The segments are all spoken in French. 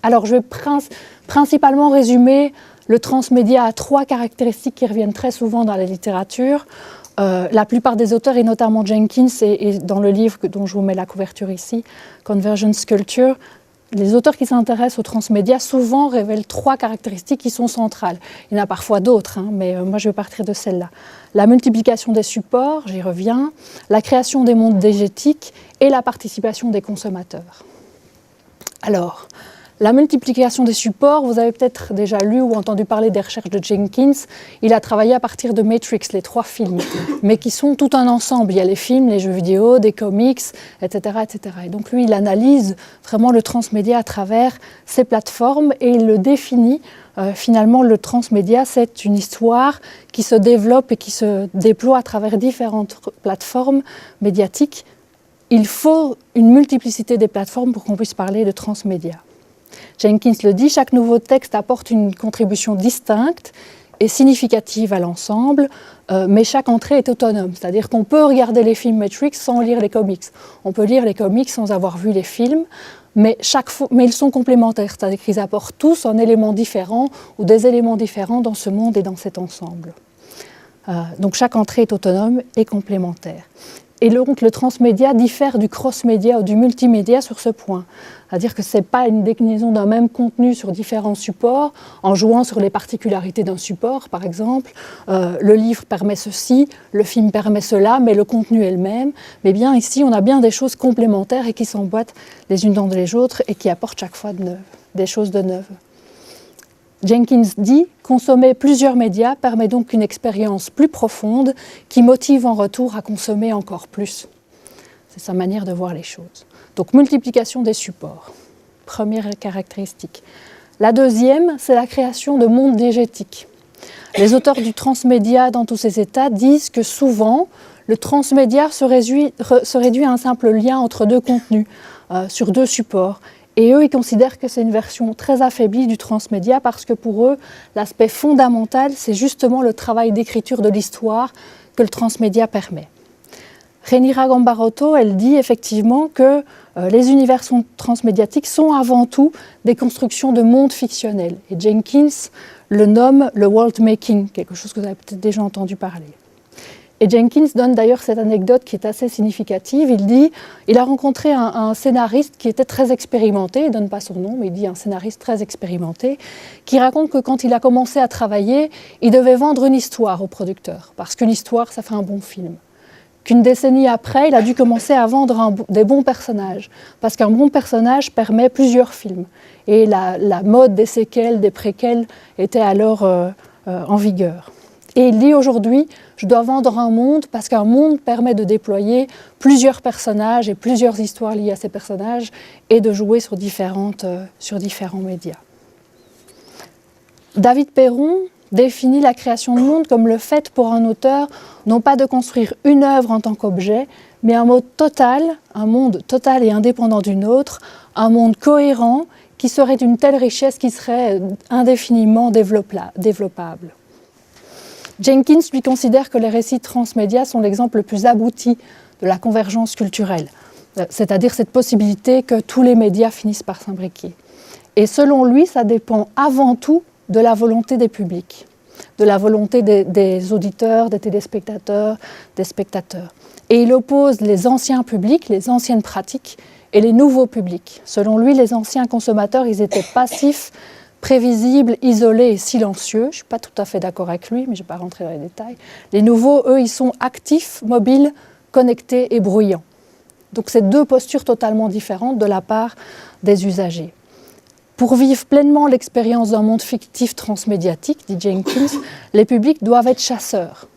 Alors, je vais principalement résumer le transmédia à 3 caractéristiques qui reviennent très souvent dans la littérature. La plupart des auteurs, et notamment Jenkins, et dans le livre dont je vous mets la couverture ici, Convergence Culture, les auteurs qui s'intéressent au transmédia souvent révèlent 3 caractéristiques qui sont centrales. Il y en a parfois d'autres, mais moi je vais partir de celle-là. La multiplication des supports, j'y reviens, la création des mondes dégétiques et la participation des consommateurs. Alors, la multiplication des supports, vous avez peut-être déjà lu ou entendu parler des recherches de Jenkins. Il a travaillé à partir de Matrix, les 3 films, mais qui sont tout un ensemble. Il y a les films, les jeux vidéo, des comics, etc., etc. Et donc lui, il analyse vraiment le transmédia à travers ces plateformes et il le définit. Finalement, le transmédia, c'est une histoire qui se développe et qui se déploie à travers différentes plateformes médiatiques. Il faut une multiplicité des plateformes pour qu'on puisse parler de transmédia. Jenkins le dit, chaque nouveau texte apporte une contribution distincte et significative à l'ensemble, mais chaque entrée est autonome. C'est-à-dire qu'on peut regarder les films Matrix sans lire les comics. On peut lire les comics sans avoir vu les films, mais ils sont complémentaires. C'est-à-dire qu'ils apportent tous un élément différent ou des éléments différents dans ce monde et dans cet ensemble. Donc chaque entrée est autonome et complémentaire. Et donc le transmédia diffère du cross-média ou du multimédia sur ce point. C'est-à-dire que ce n'est pas une déclinaison d'un même contenu sur différents supports, en jouant sur les particularités d'un support, par exemple. Le livre permet ceci, le film permet cela, mais le contenu est le même. Mais bien ici, on a bien des choses complémentaires et qui s'emboîtent les unes dans les autres et qui apportent chaque fois des choses de neuves. Jenkins dit « Consommer plusieurs médias permet donc une expérience plus profonde qui motive en retour à consommer encore plus. » C'est sa manière de voir les choses. Donc, multiplication des supports, première caractéristique. La deuxième, c'est la création de mondes dégétiques. Les auteurs du transmédia dans tous ces états disent que souvent, le transmédia se réduit à un simple lien entre 2 contenus, sur 2 supports. Et eux, ils considèrent que c'est une version très affaiblie du transmédia parce que pour eux, l'aspect fondamental, c'est justement le travail d'écriture de l'histoire que le transmédia permet. Rhaenyra Gambarotto, elle dit effectivement que les univers transmédiatiques sont avant tout des constructions de mondes fictionnels. Et Jenkins le nomme le world making, quelque chose que vous avez peut-être déjà entendu parler. Et Jenkins donne d'ailleurs cette anecdote qui est assez significative. Il dit il a rencontré un scénariste qui était très expérimenté, il ne donne pas son nom, mais il dit un scénariste très expérimenté, qui raconte que quand il a commencé à travailler, il devait vendre une histoire au producteur, parce qu'une histoire, ça fait un bon film. Qu'une décennie après, il a dû commencer à vendre des bons personnages, parce qu'un bon personnage permet plusieurs films. Et la mode des séquelles, des préquels était alors en vigueur. Et il dit aujourd'hui, je dois vendre un monde parce qu'un monde permet de déployer plusieurs personnages et plusieurs histoires liées à ces personnages et de jouer sur différents médias. David Perron définit la création de monde comme le fait pour un auteur non pas de construire une œuvre en tant qu'objet, mais un monde total et indépendant d'une autre, un monde cohérent qui serait d'une telle richesse qui serait indéfiniment développable. Jenkins lui considère que les récits transmédia sont l'exemple le plus abouti de la convergence culturelle, c'est-à-dire cette possibilité que tous les médias finissent par s'imbriquer. Et selon lui, ça dépend avant tout de la volonté des publics, de la volonté des auditeurs, des téléspectateurs, des spectateurs. Et il oppose les anciens publics, les anciennes pratiques et les nouveaux publics. Selon lui, les anciens consommateurs, ils étaient passifs, prévisibles, isolés et silencieux. Je ne suis pas tout à fait d'accord avec lui, mais je ne vais pas rentrer dans les détails. Les nouveaux, eux, ils sont actifs, mobiles, connectés et bruyants. Donc c'est 2 postures totalement différentes de la part des usagers. Pour vivre pleinement l'expérience d'un monde fictif transmédiatique, dit Jenkins, les publics doivent être chasseurs.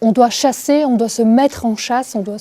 On doit chasser, on doit se mettre en chasse, on doit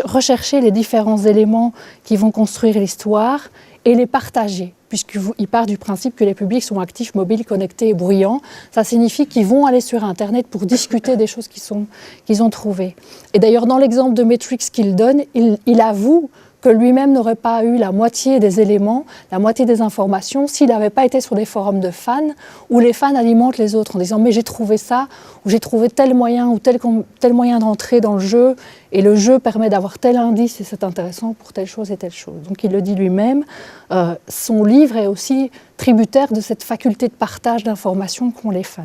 rechercher les différents éléments qui vont construire l'histoire et les partager, puisqu'il part du principe que les publics sont actifs, mobiles, connectés et bruyants. Ça signifie qu'ils vont aller sur Internet pour discuter des choses qu'ils ont trouvées. Et d'ailleurs, dans l'exemple de Matrix qu'il donne, il avoue que lui-même n'aurait pas eu la moitié des éléments, la moitié des informations, s'il n'avait pas été sur des forums de fans où les fans alimentent les autres en disant « mais j'ai trouvé ça » ou « j'ai trouvé tel moyen ou tel moyen d'entrer dans le jeu et le jeu permet d'avoir tel indice et c'est intéressant pour telle chose et telle chose ». Donc il le dit lui-même, son livre est aussi tributaire de cette faculté de partage d'informations qu'ont les fans.